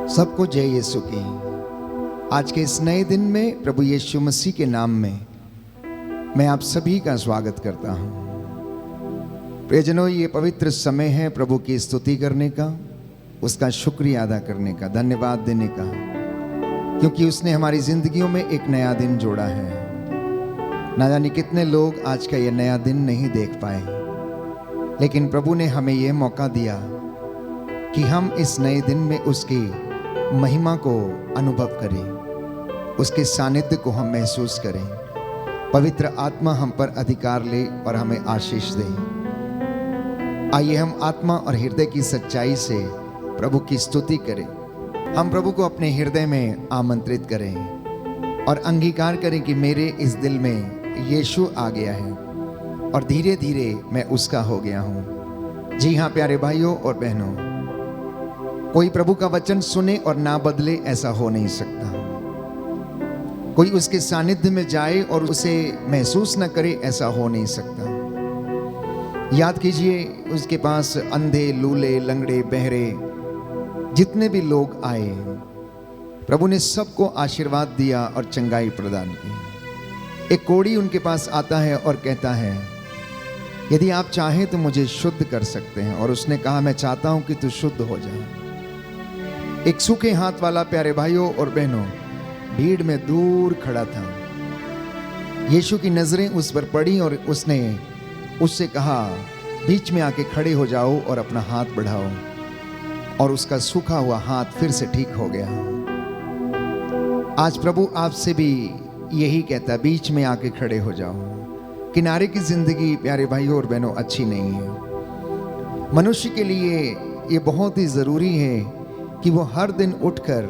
सबको जय यीशु की। आज के इस नए दिन में प्रभु यीशु मसीह के नाम में मैं आप सभी का स्वागत करता हूँ। प्रियजनों, ये पवित्र समय है प्रभु की स्तुति करने का, उसका शुक्रिया अदा करने का, धन्यवाद देने का, क्योंकि उसने हमारी जिंदगियों में एक नया दिन जोड़ा है। ना जाने कितने लोग आज का ये नया दिन नहीं देख पाए, लेकिन प्रभु ने हमें यह मौका दिया कि हम इस नए दिन में उसकी महिमा को अनुभव करें, उसके सानिध्य को हम महसूस करें। पवित्र आत्मा हम पर अधिकार ले और हमें आशीष दे। आइए हम आत्मा और हृदय की सच्चाई से प्रभु की स्तुति करें। हम प्रभु को अपने हृदय में आमंत्रित करें और अंगीकार करें कि मेरे इस दिल में यीशु आ गया है और धीरे धीरे मैं उसका हो गया हूँ। जी हाँ प्यारे भाइयों और बहनों, कोई प्रभु का वचन सुने और ना बदले, ऐसा हो नहीं सकता। कोई उसके सानिध्य में जाए और उसे महसूस न करे, ऐसा हो नहीं सकता। याद कीजिए, उसके पास अंधे, लूले, लंगड़े, बहरे, जितने भी लोग आए, प्रभु ने सबको आशीर्वाद दिया और चंगाई प्रदान की। एक कोढ़ी उनके पास आता है और कहता है, यदि आप चाहें तो मुझे शुद्ध कर सकते हैं। और उसने कहा, मैं चाहता हूं कि तू शुद्ध हो जाए। एक सूखे हाथ वाला प्यारे भाइयों और बहनों भीड़ में दूर खड़ा था। यीशु की नजरें उस पर पड़ी और उसने उससे कहा, बीच में आके खड़े हो जाओ और अपना हाथ बढ़ाओ। और उसका सूखा हुआ हाथ फिर से ठीक हो गया। आज प्रभु आपसे भी यही कहता, बीच में आके खड़े हो जाओ। किनारे की जिंदगी प्यारे भाइयों और बहनों अच्छी नहीं है। मनुष्य के लिए ये बहुत ही जरूरी है कि वो हर दिन उठकर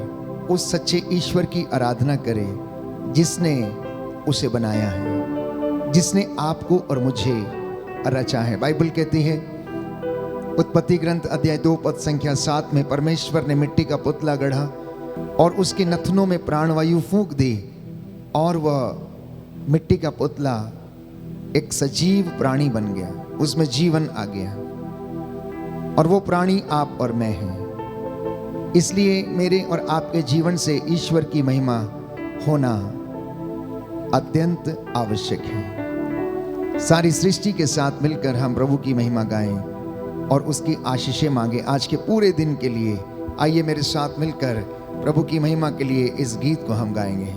उस सच्चे ईश्वर की आराधना करे जिसने उसे बनाया है, जिसने आपको और मुझे रचा है। बाइबल कहती है, उत्पत्ति ग्रंथ अध्याय 2 पद संख्या 7 में, परमेश्वर ने मिट्टी का पुतला गढ़ा और उसके नथनों में प्राणवायु फूंक दी और वह मिट्टी का पुतला एक सजीव प्राणी बन गया, उसमें जीवन आ गया। और वो प्राणी आप और मैं हैं। इसलिए मेरे और आपके जीवन से ईश्वर की महिमा होना अत्यंत आवश्यक है। सारी सृष्टि के साथ मिलकर हम प्रभु की महिमा गाएं और उसकी आशीषें मांगे। आज के पूरे दिन के लिए आइए मेरे साथ मिलकर प्रभु की महिमा के लिए इस गीत को हम गाएंगे।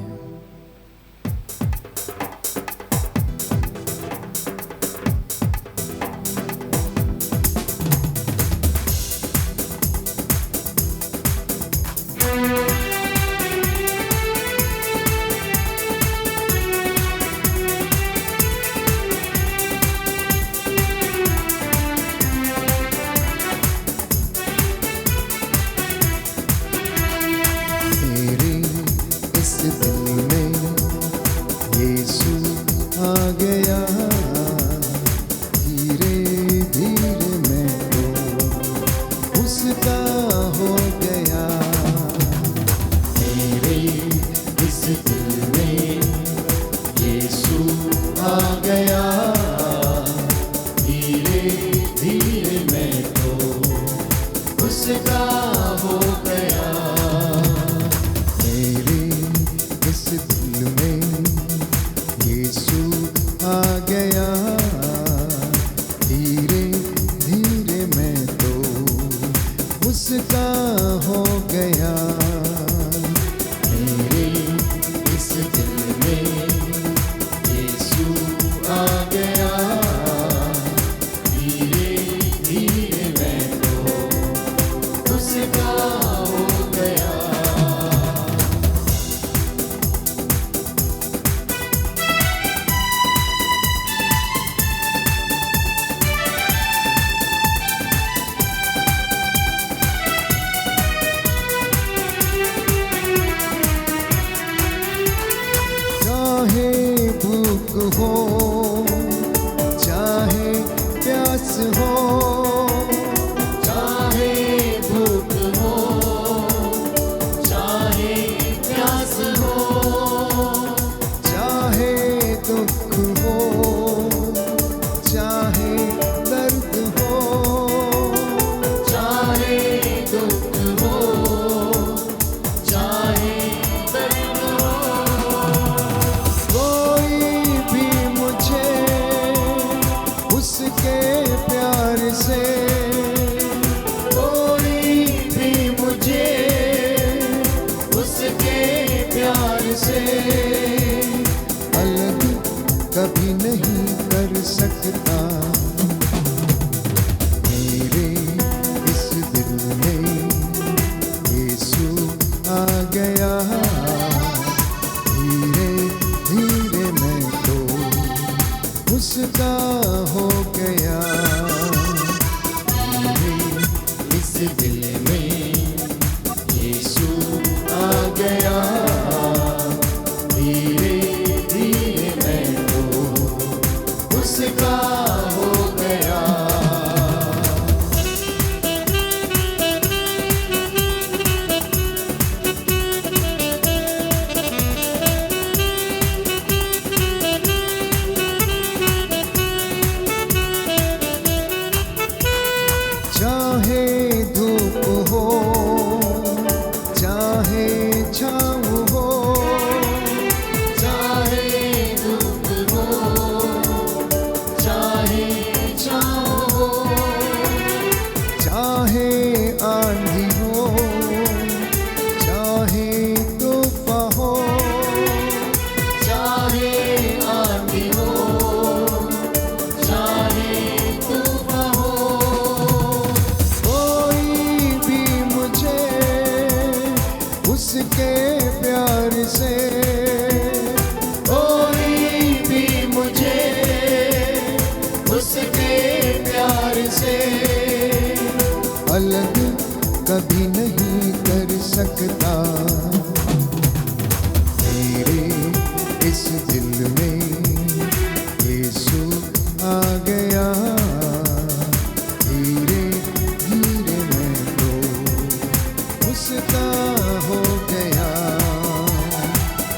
चाहे भूख हो उसका हो गया। इस दिल में यीशु आ गया, धीरे धीरे मैं तो उसका हो गया। चाहे धूप हो चाहे छाँव हो, चाहे धूप हो चाहे छाँव हो, चाहे आंधी हो चाहे तूफान हो, चाहे आंधी हो चाहे तूफान हो, कोई भी मुझे उसके प्यार से, कोई भी मुझे उसके प्यार से अलग कभी नहीं कर सकता। मेरे इस दिल में यीशु आ गया, धीरे धीरे मैं तो उसका हो गया।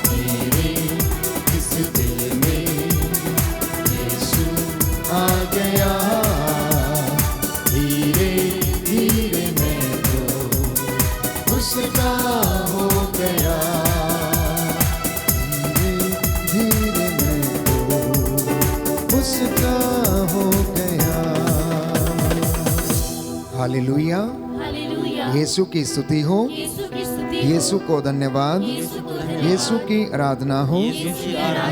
मेरे इस दिल में यीशु आ गया, धीरे धीरे मैं तो उसका हो गया। धीरे धीरे मैं तो उसका हो गया। Hallelujah, hallelujah. यीशु की स्तुति हो, यीशु की स्तुति हो, यीशु को धन्यवाद, यीशु को धन्यवाद, यीशु की आराधना हो,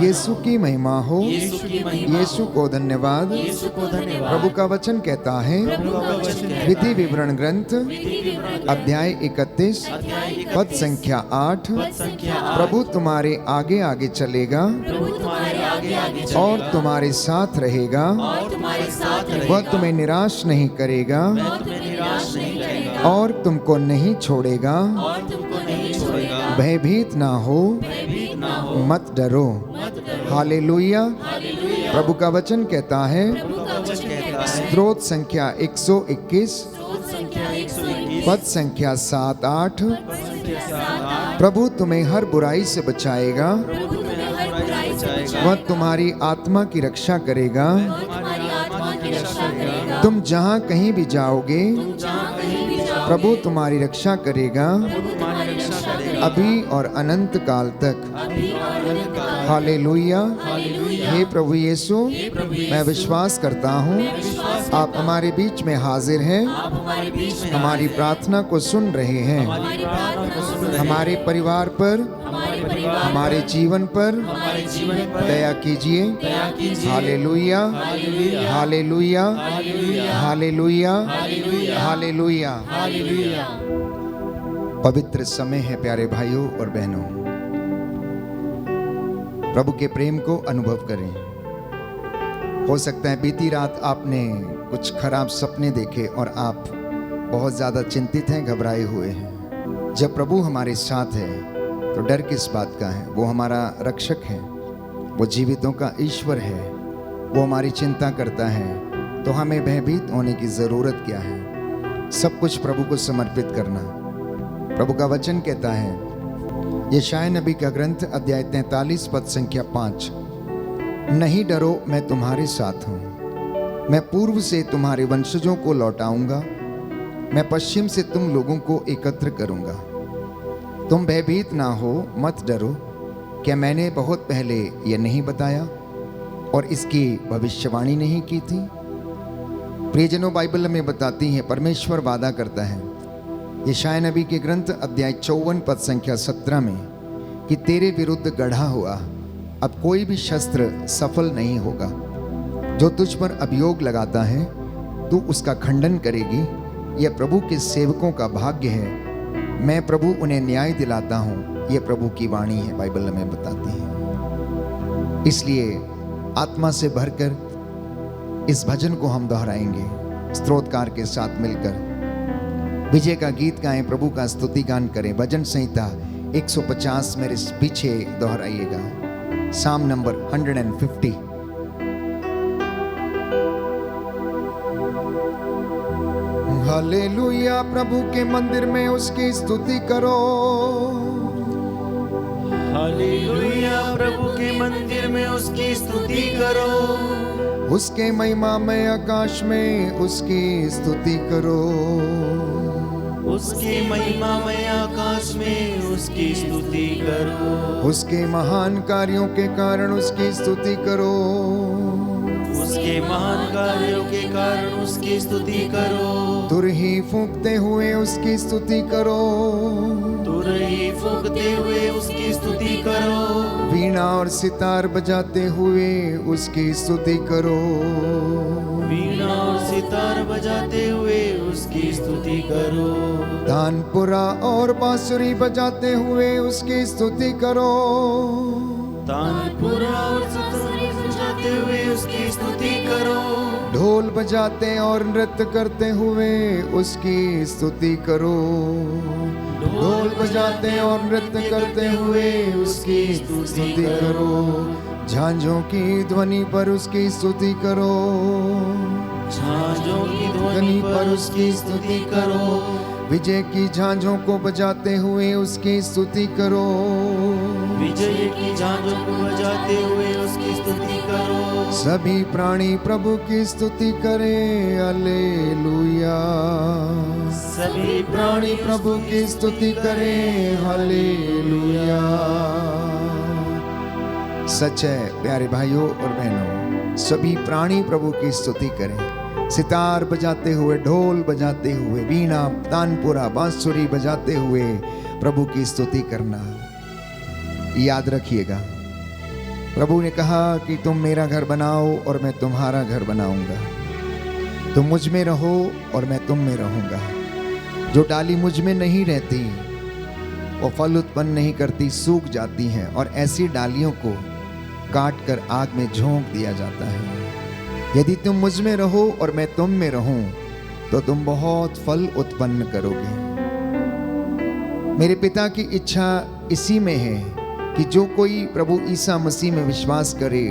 यीशु की महिमा हो, यीशु की महिमा यीशु को धन्यवाद। यीशु को धन्यवाद। प्रभु का वचन कहता है, प्रभु का वचन कहता है, विधि विवरण ग्रंथ विधि विवरण अध्याय 31 अध्याय 31 पद संख्या 8, पद संख्या 8, प्रभु तुम्हारे आगे आगे चलेगा प्रभु तुम्हारे आगे आगे और चलेगा तुम्हारे साथ रहेगा, और तुम्हारे साथ वह रहेगा, तुम्हें निराश नहीं करेगा वह तुम्हें निराश नहीं करेगा और तुमको नहीं छोड़ेगा। और तुमको नहीं छोड़ेगा। भयभीत ना हो, भयभीत ना हो, मत डरो। मत डरो। हालेलुया। हालेलुया। प्रभु का वचन कहता है, प्रभु का वचन कहता है, स्त्रोत संख्या 121 स्रोत संख्या 121 पद संख्या 7-8, पद संख्या 7-8, प्रभु तुम्हें हर बुराई से बचाएगा, प्रभु तुम्हें हर बुराई से बचाएगा, वह तुम्हारी आत्मा की रक्षा करेगा। वह तुम्हारी आत्मा की रक्षा करेगा। तुम जहाँ कहीं भी जाओगे जहाँ कहीं भी जाओ, प्रभु तुम्हारी रक्षा करेगा, प्रभु तुम्हारी रक्षा करेगा, अभी और अनंत काल तक। अभी और अनंत काल। हालेलुया। हालेलुया। हे प्रभु यीशु, प्रभु यीशु, मैं विश्वास करता हूँ विश्वास आप हमारे बीच में हाजिर हैं, आप हमारे बीच में हमारी प्रार्थना को सुन रहे हैं। हमारी प्रार्थना को सुन रहे हैं। हमारे परिवार पर, हमारे परिवार, हमारे जीवन पर हमारे जीवन पर दया कीजिए। दया कीजिए। Hallelujah, hallelujah. Hallelujah, hallelujah. Hallelujah, hallelujah. Hallelujah. Hallelujah. पवित्र समय है प्यारे भाइयों और बहनों, प्रभु के प्रेम को अनुभव करें। हो सकता है बीती रात आपने कुछ खराब सपने देखे और आप बहुत ज़्यादा चिंतित हैं, घबराए हुए हैं। जब प्रभु हमारे साथ है तो डर किस बात का है? वो हमारा रक्षक है, वो जीवितों का ईश्वर है, वो हमारी चिंता करता है, तो हमें भयभीत होने की ज़रूरत क्या है? सब कुछ प्रभु को समर्पित करना। प्रभु का वचन कहता है, यशायाह नबी का ग्रंथ अध्याय 43 पद संख्या 5, नहीं डरो मैं तुम्हारे साथ हूँ, मैं पूर्व से तुम्हारे वंशजों को लौटाऊंगा, मैं पश्चिम से तुम लोगों को एकत्र करूंगा। तुम भयभीत ना हो, मत डरो। क्या मैंने बहुत पहले ये नहीं बताया और इसकी भविष्यवाणी नहीं की थी? प्रियजनों, बाइबल हमें बताती है, परमेश्वर वादा करता है यशायाह नबी के ग्रंथ अध्याय 54 पद संख्या 17 में कि तेरे विरुद्ध गढ़ा हुआ अब कोई भी शस्त्र सफल नहीं होगा। जो तुझ पर अभियोग लगाता है तू उसका खंडन करेगी। यह प्रभु के सेवकों का भाग्य है, मैं प्रभु उन्हें न्याय दिलाता हूँ। यह प्रभु की वाणी है, बाइबल हमें बताती है। इसलिए आत्मा से भरकर इस भजन को हम दोहराएंगे स्तोत्रकार के साथ मिलकर। विजय का गीत गाएं, प्रभु का स्तुति गान करें। भजन संहिता 150 मेरे पीछे दोहराइएगा। साम नंबर 150। हालेलुया, प्रभु के मंदिर में उसकी स्तुति करो। हालेलुया, प्रभु के मंदिर में उसकी स्तुति करो। उसके महिमा में आकाश में उसकी स्तुति करो। उसके महिमा में आकाश में उसकी स्तुति करो। उसके महान कार्यों के कारण उसकी स्तुति करो। उसके महान कार्यों के कारण उसकी स्तुति करो। तुरही फूंकते हुए उसकी स्तुति करो। तुरही फूंकते हुए उसकी स्तुति करो। वीणा और सितार बजाते हुए उसकी स्तुति करो। वीणा और सितार बजाते हुए उसकी स्तुति करो। तानपुरा और बांसुरी बजाते हुए उसकी स्तुति करो। तानपुरा और सितार बजाते हुए उसकी स्तुति करो। ढोल बजाते और नृत्य करते हुए उसकी स्तुति करो। ढोल बजाते और नृत्य करते हुए उसकी स्तुति करो। झांझों की ध्वनि पर उसकी स्तुति करो। झांझों की ध्वनि पर उसकी स्तुति करो। विजय की झांझों को बजाते हुए उसकी स्तुति करो। विजय की झांझों को बजाते हुए उसकी स्तुति करो। सभी प्राणी प्रभु की स्तुति करें। हालेलुया, सभी प्राणी प्रभु की स्तुति करें। हालेलुया। सच है प्यारे भाइयों और बहनों, सभी प्राणी प्रभु की स्तुति करें। सितार बजाते हुए, ढोल बजाते हुए, वीणा, तानपुरा, बांसुरी बजाते हुए प्रभु की स्तुति करना। याद रखिएगा, प्रभु ने कहा कि तुम मेरा घर बनाओ और मैं तुम्हारा घर बनाऊंगा। तुम मुझ में रहो और मैं तुम में रहूंगा। जो डाली मुझ में नहीं रहती वो फल उत्पन्न नहीं करती, सूख जाती हैं, और ऐसी डालियों को काट कर आग में झोंक दिया जाता है। यदि तुम मुझ में रहो और मैं तुम में रहूं तो तुम बहुत फल उत्पन्न करोगे। मेरे पिता की इच्छा इसी में है कि जो कोई प्रभु ईसा मसीह में विश्वास करे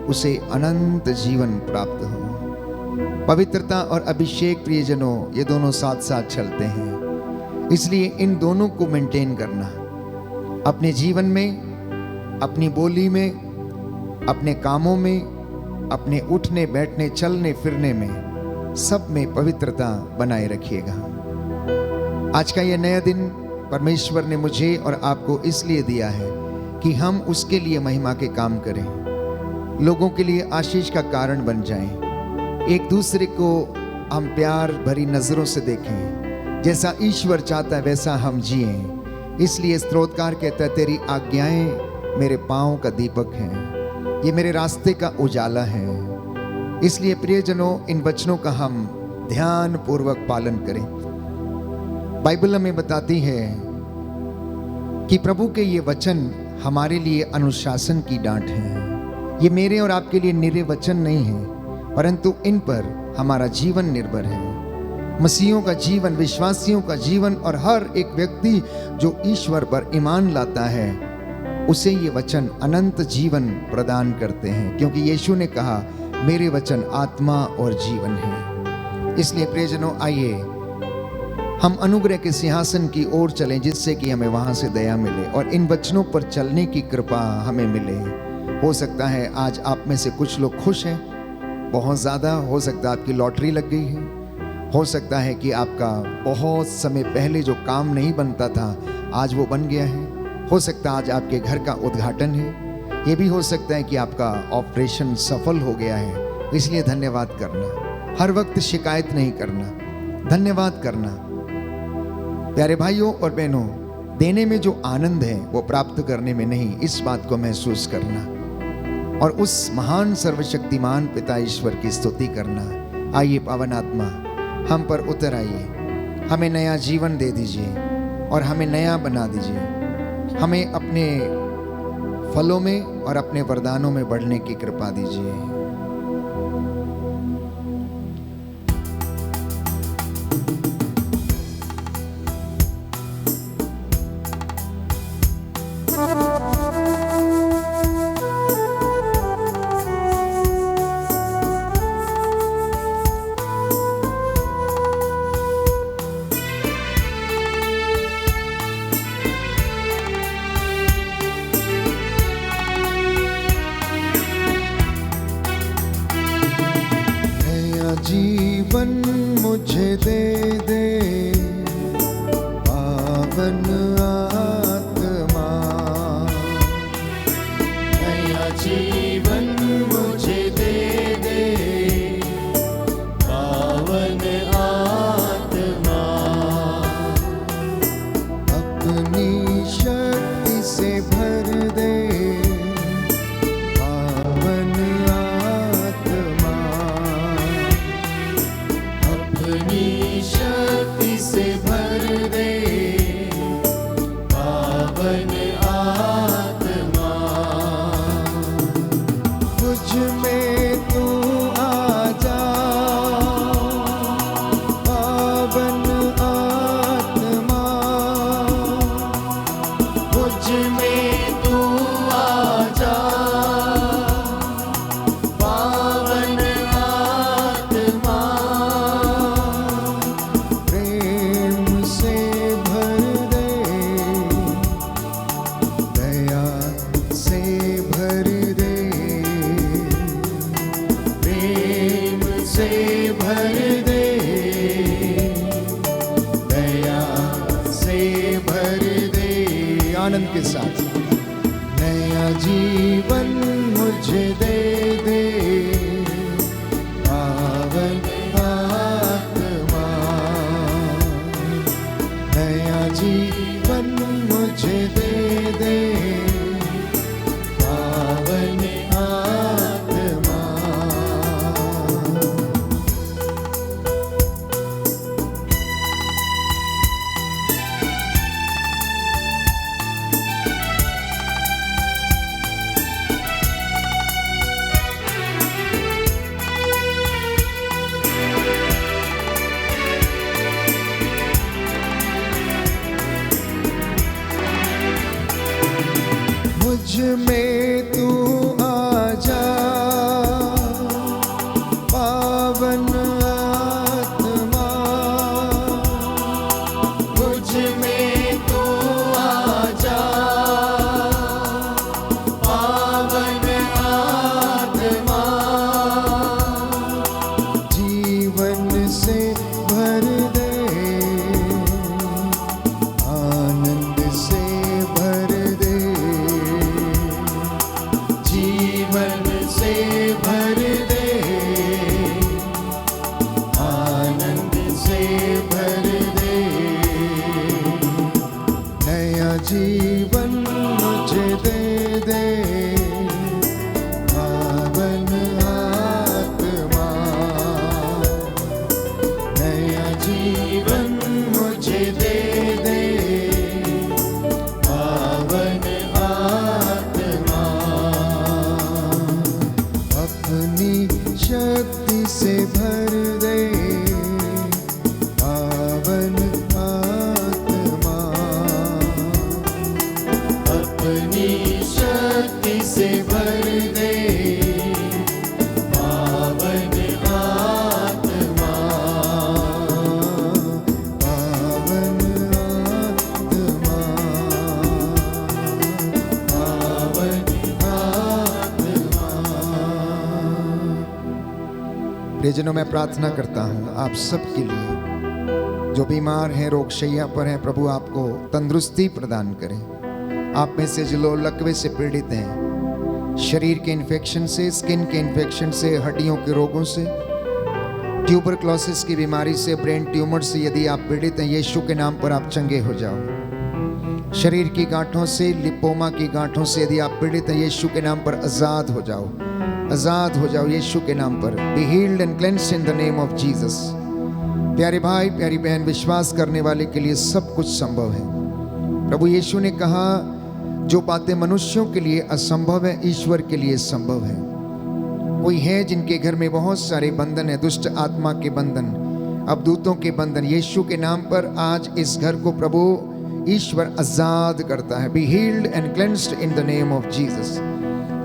उसे अनंत जीवन प्राप्त हो। पवित्रता और अभिषेक प्रियजनों, ये दोनों साथ साथ चलते हैं, इसलिए इन दोनों को मेंटेन करना अपने जीवन में, अपनी बोली में, अपने कामों में, अपने उठने बैठने चलने फिरने में, सब में पवित्रता बनाए रखिएगा। आज का यह नया दिन परमेश्वर ने मुझे और आपको इसलिए दिया है कि हम उसके लिए महिमा के काम करें, लोगों के लिए आशीष का कारण बन जाएं, एक दूसरे को हम प्यार भरी नजरों से देखें, जैसा ईश्वर चाहता है वैसा हम जिएं। इसलिए स्तोत्रकार कहता है, तेरी आज्ञाएं मेरे पांव का दीपक हैं, ये मेरे रास्ते का उजाला है। इसलिए प्रियजनों, इन वचनों का हम ध्यान पूर्वक पालन करें। बाइबल हमें बताती है कि प्रभु के ये वचन हमारे लिए अनुशासन की डांट है। ये मेरे और आपके लिए निरे वचन नहीं है, परंतु इन पर हमारा जीवन निर्भर है। मसीहियों का जीवन, विश्वासियों का जीवन और हर एक व्यक्ति जो ईश्वर पर ईमान लाता है उसे ये वचन अनंत जीवन प्रदान करते हैं, क्योंकि यीशु ने कहा मेरे वचन आत्मा और जीवन है। इसलिए प्रियजनों, आइए हम अनुग्रह के सिंहासन की ओर चलें, जिससे कि हमें वहां से दया मिले और इन वचनों पर चलने की कृपा हमें मिले। हो सकता है आज आप में से कुछ लोग खुश हैं, बहुत ज़्यादा। हो सकता है आपकी लॉटरी लग गई है। हो सकता है कि आपका बहुत समय पहले जो काम नहीं बनता था आज वो बन गया है। हो सकता है आज आपके घर का उद्घाटन है। ये भी हो सकता है कि आपका ऑपरेशन सफल हो गया है। इसलिए धन्यवाद करना, हर वक्त शिकायत नहीं करना, धन्यवाद करना। प्यारे भाइयों और बहनों, देने में जो आनंद है वो प्राप्त करने में नहीं, इस बात को महसूस करना और उस महान सर्वशक्तिमान पिता ईश्वर की स्तुति करना। आइए पावन आत्मा हम पर उतर आइए, हमें नया जीवन दे दीजिए और हमें नया बना दीजिए। हमें अपने फलों में और अपने वरदानों में बढ़ने की कृपा दीजिए। पावन आत्मा नया जीवन मुझे दे दे पावन आत्मा अपनी शक्ति से भर दे पावन आत्मा अपनी शक्ति से भर दे पावन आत्मा मुझ में तू आ जा पावन आत्मा मुझ में तू आ जा पावन आत्मा प्रेम से भर दे दया से भर दे प्रेम से भर दे दया से भर दे आनंद के साथ नया जीवन मुझे दे दे पावन आत्मा नया जीवन मुझे दे दे पावन आत्मा मुझ में तू आ जा पावन आत्मा मुझ में तू आ जा पावन आत्मा जीवन से भर दे आनंद से भर दे जीवन से भर दे आनंद से भर दे नया जीवन मुझे दे दे पावन आत्मा नया जीवन मुझे दे दे पावन आत्मा अपनी शक्ति से भर दे पावन आत्मा अपनी शक्ति से भर दे पावन आत्मा पावन आत्मा पावन आत्मा प्रियजनों मैं प्रार्थना करता हूँ आप सबके लिए जो बीमार हैं रोगशैया पर हैं प्रभु आपको तंदुरुस्ती प्रदान करें आप में से जो लोग लकवे से पीड़ित हैं शरीर के इन्फेक्शन से स्किन के इन्फेक्शन से हड्डियों के रोगों से ट्यूबरक्लोसिस की बीमारी से ब्रेन ट्यूमर से यदि आप पीड़ित हैं यीशु के नाम पर आप चंगे हो जाओ शरीर की गांठों से लिपोमा की गांठों से यदि आप पीड़ित हैं यीशु के नाम पर आजाद हो जाओ आजाद हो जाओ यीशु के नाम पर B healed and cleansed in the name of Jesus प्यारे भाई प्यारी बहन विश्वास करने वाले के लिए सब कुछ संभव है प्रभु यीशु ने कहा जो बातें मनुष्यों के लिए असंभव है ईश्वर के लिए संभव है कोई है जिनके घर में बहुत सारे बंधन है दुष्ट आत्मा के बंधन अवदूतों के बंधन यीशु के नाम पर आज इस घर को प्रभु ईश्वर आजाद करता है be healed and cleansed in the name of Jesus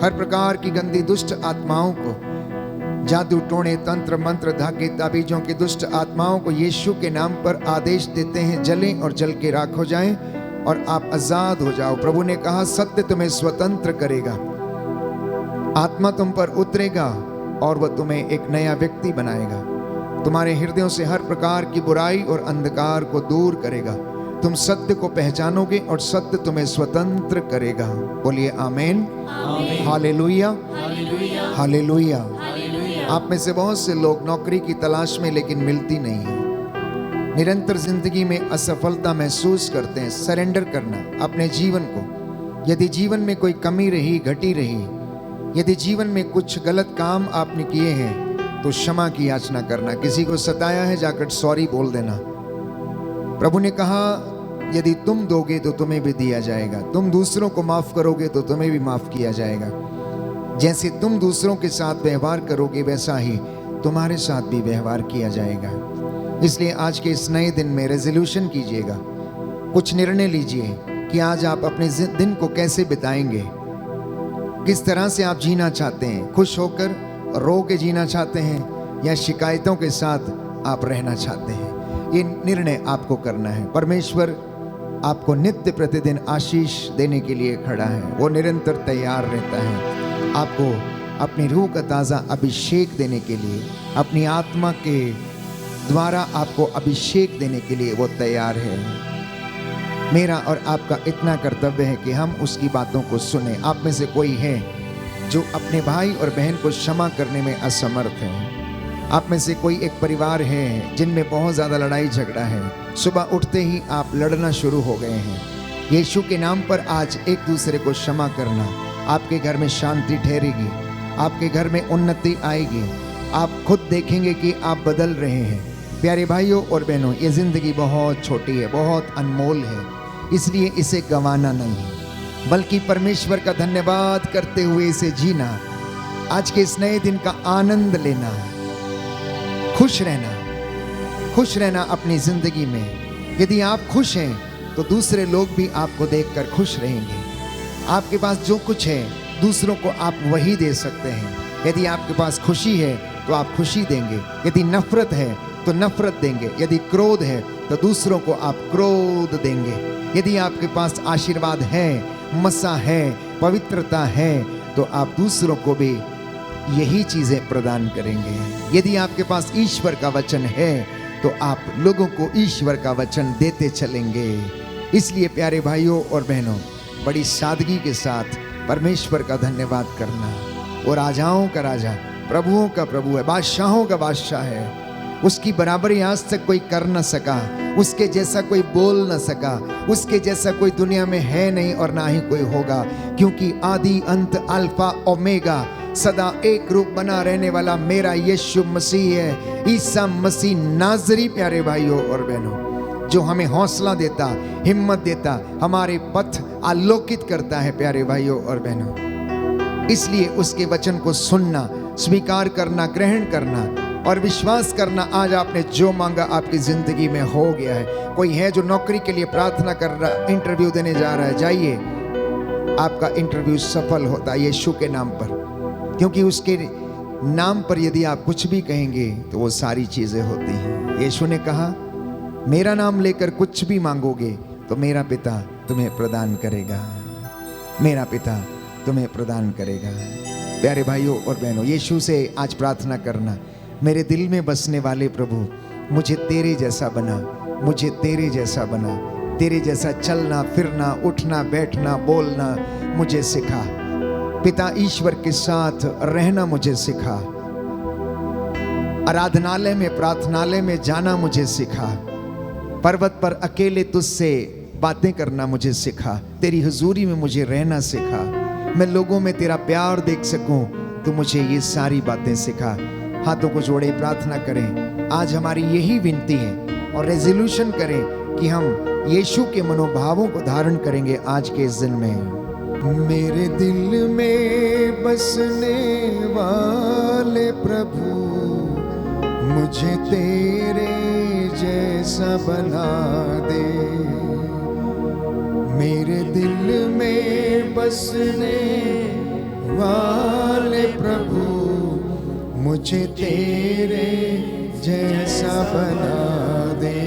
हर प्रकार की गंदी दुष्ट आत्माओं को जादू टोने तंत्र मंत्र धागे ताबीजों की दुष्ट आत्माओं को यीशु के नाम पर आदेश देते हैं जलें और जल के राख हो जाएं और आप आजाद हो जाओ प्रभु ने कहा सत्य तुम्हें स्वतंत्र करेगा आत्मा तुम पर उतरेगा और वह तुम्हें एक नया व्यक्ति बनाएगा तुम्हारे हृदयों से हर प्रकार की बुराई और अंधकार को दूर करेगा तुम सत्य को पहचानोगे और सत्य तुम्हें स्वतंत्र करेगा। बोलिए आमीन। Hallelujah, hallelujah. आप में से बहुत से लोग नौकरी की तलाश में लेकिन मिलती नहीं है, निरंतर जिंदगी में असफलता महसूस करते हैं। सरेंडर करना अपने जीवन को। यदि जीवन में कोई कमी रही, घटी रही, यदि जीवन में कुछ गलत काम आपने किए हैं तो क्षमा की याचना करना। किसी को सताया है, जाकर सॉरी बोल देना। प्रभु ने कहा यदि तुम दोगे तो तुम्हें भी दिया जाएगा, तुम दूसरों को माफ करोगे तो तुम्हें भी माफ किया जाएगा। जैसे तुम दूसरों के साथ व्यवहार करोगे वैसा ही तुम्हारे साथ भी व्यवहार किया जाएगा। इसलिए आज के इस नए दिन में रेजोल्यूशन कीजिएगा, कुछ निर्णय लीजिए कि आज आप अपने दिन को कैसे बिताएंगे, किस तरह से आप जीना चाहते हैं। खुश होकर, रो के जीना चाहते हैं या शिकायतों के साथ आप रहना चाहते हैं, ये निर्णय आपको करना है। परमेश्वर आपको नित्य प्रतिदिन आशीष देने के लिए खड़ा है, वो निरंतर तैयार रहता है आपको अपनी रूह का ताज़ा अभिषेक देने के लिए, अपनी आत्मा के द्वारा आपको अभिषेक देने के लिए वो तैयार है। मेरा और आपका इतना कर्तव्य है कि हम उसकी बातों को सुने। आप में से कोई है जो अपने भाई और बहन को क्षमा करने में असमर्थ है। आप में से कोई एक परिवार है जिनमें बहुत ज़्यादा लड़ाई झगड़ा है, सुबह उठते ही आप लड़ना शुरू हो गए हैं। यीशु के नाम पर आज एक दूसरे को क्षमा करना, आपके घर में शांति ठहरेगी, आपके घर में उन्नति आएगी। आप खुद देखेंगे कि आप बदल रहे हैं। प्यारे भाइयों और बहनों, ये ज़िंदगी बहुत छोटी है, बहुत अनमोल है, इसलिए इसे गंवाना नहीं बल्कि परमेश्वर का धन्यवाद करते हुए इसे जीना, आज के इस नए दिन का आनंद लेना, खुश रहना अपनी जिंदगी में। यदि आप खुश हैं तो दूसरे लोग भी आपको देखकर खुश रहेंगे। आपके पास जो कुछ है दूसरों को आप वही दे सकते हैं। यदि आपके पास खुशी है तो आप खुशी देंगे, यदि नफरत है तो नफरत देंगे, यदि क्रोध है तो दूसरों को आप क्रोध देंगे। यदि आपके पास आशीर्वाद है, मसा है, पवित्रता है तो आप दूसरों को भी यही चीजें प्रदान करेंगे। यदि आपके पास ईश्वर का वचन है तो आप लोगों को ईश्वर का वचन देते चलेंगे। इसलिए प्यारे भाइयों और बहनों, बड़ी सादगी के साथ परमेश्वर का धन्यवाद करना। वो राजाओं का राजा, प्रभुओं का प्रभु है, बादशाहों का बादशाह है। उसकी बराबरी आज तक कोई कर न सका, उसके जैसा कोई बोल न सका, उसके जैसा कोई दुनिया में है नहीं और ना ही कोई होगा, क्योंकि आदि अंत अल्फा ओमेगा सदा एक रूप बना रहने वाला मेरा यीशु मसीह है, ईसा मसीह नाजरी। प्यारे भाइयों और बहनों, जो हमें हौसला देता, हिम्मत देता, हमारे पथ आलोकित करता है। प्यारे भाइयों और बहनों, इसलिए उसके वचन को सुनना, स्वीकार करना, ग्रहण करना और विश्वास करना। आज आपने जो मांगा आपकी जिंदगी में हो गया है। कोई है जो नौकरी के लिए प्रार्थना कर रहा, इंटरव्यू देने जा रहा है, जाइए, आपका इंटरव्यू सफल होता है यीशु के नाम पर, क्योंकि उसके नाम पर यदि आप कुछ भी कहेंगे तो वो सारी चीजें होती हैं। यीशु ने कहा, मेरा नाम लेकर कुछ भी मांगोगे तो मेरा पिता तुम्हें प्रदान करेगा, मेरा पिता तुम्हें प्रदान करेगा। प्यारे भाइयों और बहनों, यीशु से आज प्रार्थना करना, मेरे दिल में बसने वाले प्रभु, मुझे तेरे जैसा बना, मुझे तेरे जैसा बना, तेरे जैसा चलना फिरना, उठना बैठना, बोलना मुझे सिखा। पिता ईश्वर के साथ रहना मुझे सिखा, आराधनालय में, प्रार्थनालय में जाना मुझे सिखा, पर्वत पर अकेले तुझसे बातें करना मुझे सिखा, तेरी हुजूरी में मुझे रहना सिखा, मैं लोगों में तेरा प्यार देख सकूं तो मुझे ये सारी बातें सिखा। हाथों को जोड़े प्रार्थना करें। आज हमारी यही विनती है और रेजोल्यूशन करें कि हम यीशु के मनोभावों को धारण करेंगे आज के इस दिन में। मेरे दिल में बसने वाले प्रभु, मुझे तेरे जैसा बना दे। मेरे दिल में बसने वाले प्रभु, मुझे तेरे जैसा बना दे।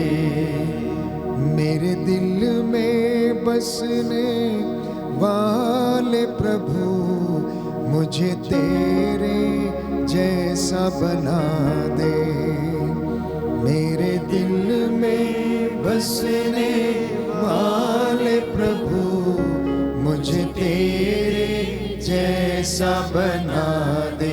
मेरे दिल में बसने वाले प्रभु, मुझे तेरे जैसा बना दे। मेरे दिल में बसने वाले प्रभु मुझे तेरे जैसा बना दे।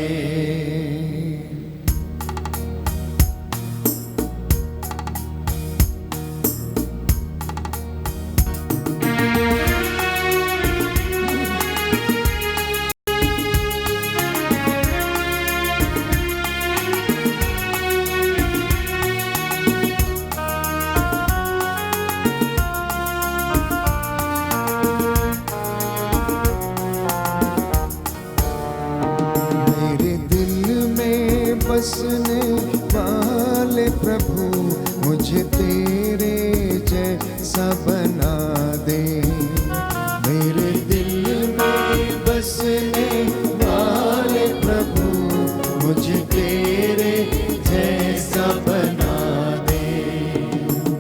बसने वाले प्रभु मुझे तेरे जैसा बना दे। मेरे दिल में बसने वाले प्रभु मुझे तेरे जैसा बना दे।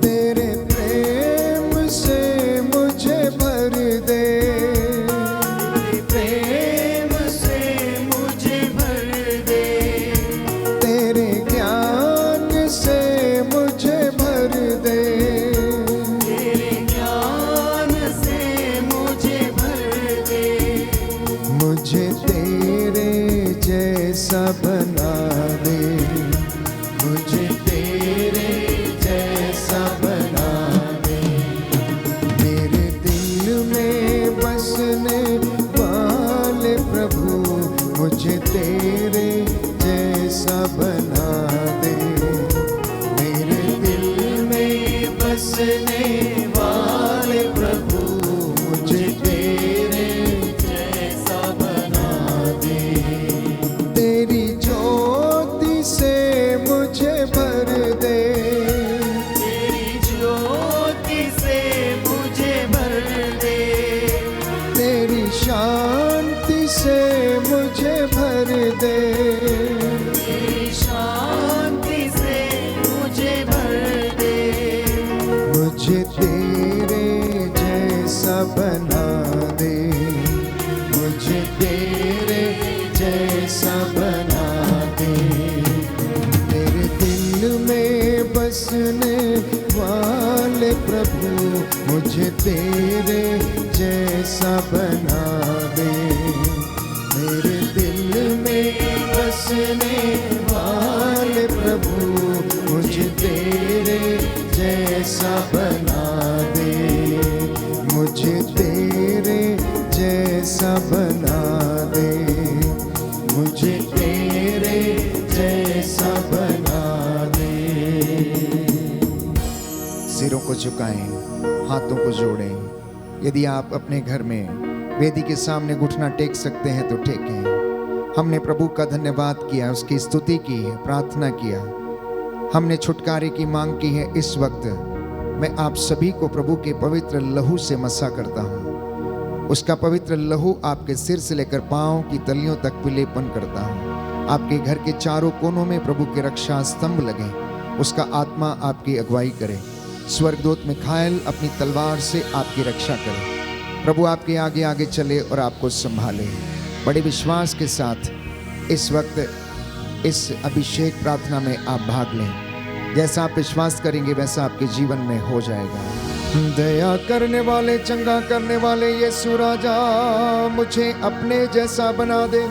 तेरे प्रेम से मुझे भर दे, प्रेम से मुझे भर दे। तेरे ज्ञान से मुझे भर दे, तेरे ज्ञान से मुझे भर दे। मुझे तेरे जैसा बना दे, मुझे तेरे जैसा बना दे। मेरे दिल में बसने वाले प्रभु मुझे तेरे जैसा बना दे। मेरे दिल में बसने वाले प्रभु मुझे तेरे जैसा बना दे। तेरी ज्योति से मुझे भर दे, तेरी ज्योति से मुझे भर दे। तेरी शांति से मुझे भर दे, तेरी शांति से मुझे भर दे। मुझे तेरे जैसा बना दे, मुझे तेरे जैसा बना दे। मेरे दिल में बसने वाले प्रभु मुझे तेरे जैसा बना दे। मेरे दिल में बसने वाले प्रभु मुझे तेरे जैसा बना दे। मुझे तेरे जैसा बना दे, मुझे तेरे जैसा बना दे। सिरों को झुकाएं, हाथों को जोड़ें। यदि आप अपने घर में वेदी के सामने घुटना टेक सकते हैं तो टेकें। हमने प्रभु का धन्यवाद किया, उसकी स्तुति की है, प्रार्थना किया, हमने छुटकारे की मांग की है। इस वक्त मैं आप सभी को प्रभु के पवित्र लहू से मसा करता हूँ। उसका पवित्र लहू आपके सिर से लेकर पांव की तलियों तक विलेपन करता हूँ। आपके घर के चारों कोनों में प्रभु के रक्षा स्तंभ लगे, उसका आत्मा आपकी अगुवाई करे। स्वर्गदूत मिखाएल अपनी तलवार से आपकी रक्षा करे। प्रभु आपके आगे आगे चले और आपको संभाले। बड़े विश्वास के साथ इस वक्त इस अभिषेक प्रार्थना में आप भाग लें। जैसा आप विश्वास करेंगे वैसा आपके जीवन में हो जाएगा। दया करने वाले, चंगा करने वाले यीशु राजा, मुझे अपने जैसा बना दे।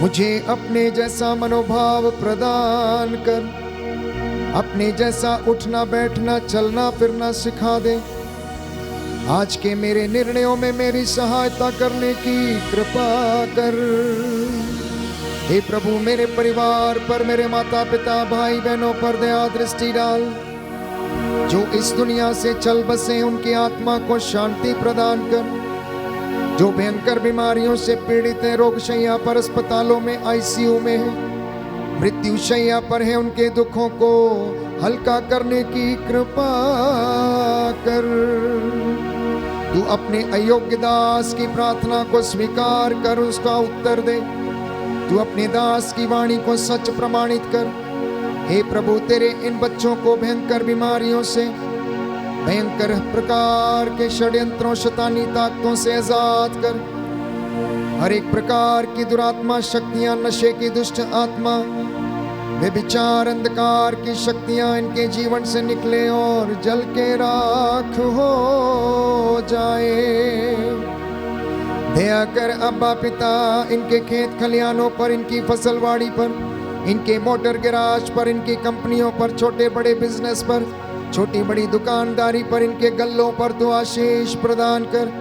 मुझे अपने जैसा मनोभाव प्रदान कर। अपने जैसा उठना बैठना चलना फिरना सिखा दे। आज के मेरे निर्णयों में मेरी सहायता करने की कृपा कर। हे प्रभु, मेरे परिवार पर, मेरे माता पिता भाई बहनों पर दया दृष्टि डाल। जो इस दुनिया से चल बसे उनकी आत्मा को शांति प्रदान कर। जो भयंकर बीमारियों से पीड़ित हैं, रोग शैया पर, अस्पतालों में, आईसीयू में है, मृत्यु शैया पर है, उनके दुखों को हल्का करने की कृपा कर। तू अपने अयोग्य दास की प्रार्थना को स्वीकार कर, उसका उत्तर दे। तू अपने दास की वाणी को सच प्रमाणित कर। हे प्रभु, तेरे इन बच्चों को भयंकर बीमारियों से, भयंकर प्रकार के षड्यंत्रों, शैतानी ताकतों से आजाद कर। हर एक प्रकार की दुरात्मा शक्तियां, नशे की दुष्ट आत्मा, व्यभिचार अंधकार की शक्तियां इनके जीवन से निकले और जल के राख हो जाए। दया कर अब्बा पिता, इनके खेत खलियानों पर, इनकी फसलवाड़ी पर, इनके मोटर गैराज पर, इनकी कंपनियों पर, छोटे बड़े बिजनेस पर, छोटी बड़ी दुकानदारी पर, इनके गल्लों पर तू आशीष प्रदान कर।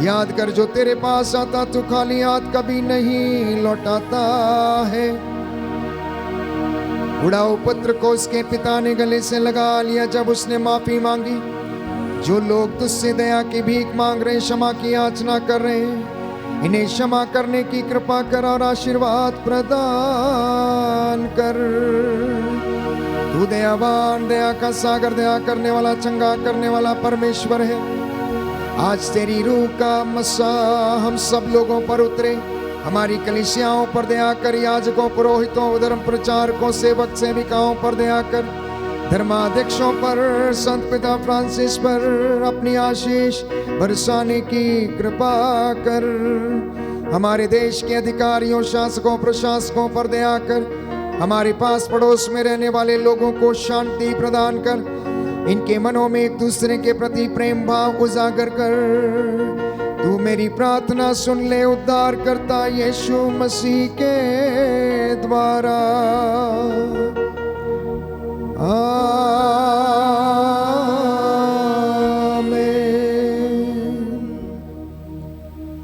याद कर, जो तेरे पास आता तू खाली हाथ कभी नहीं लौटाता है। उड़ाऊ पुत्र को उसके पिता ने गले से लगा लिया जब उसने माफी मांगी। जो लोग तुझसे दया की भीख मांग रहे, क्षमा की याचना कर रहे हैं, इन्हें क्षमा करने की कृपा कर और आशीर्वाद प्रदान कर। तू दयावान, दया का सागर, दया करने वाला, चंगा करने वाला परमेश्वर है। आज तेरी रूह का मसा हम सब लोगों पर उतरे। हमारी कलीसियाओं पर दया कर, याजकों, पुरोहितों, धर्म प्रचारकों, सेवक सेविकाओं पर दया कर, धर्माध्यक्षों पर, संत पिता फ्रांसिस पर अपनी आशीष बरसाने की कृपा कर। हमारे देश के अधिकारियों, शासकों, प्रशासकों पर दया कर। हमारे पास पड़ोस में रहने वाले लोगों को शांति प्रदान कर। इनके मनों में एक दूसरे के प्रति प्रेम भाव उजागर कर। तू मेरी प्रार्थना सुन ले, उद्धार करता यीशु मसीह के द्वारा।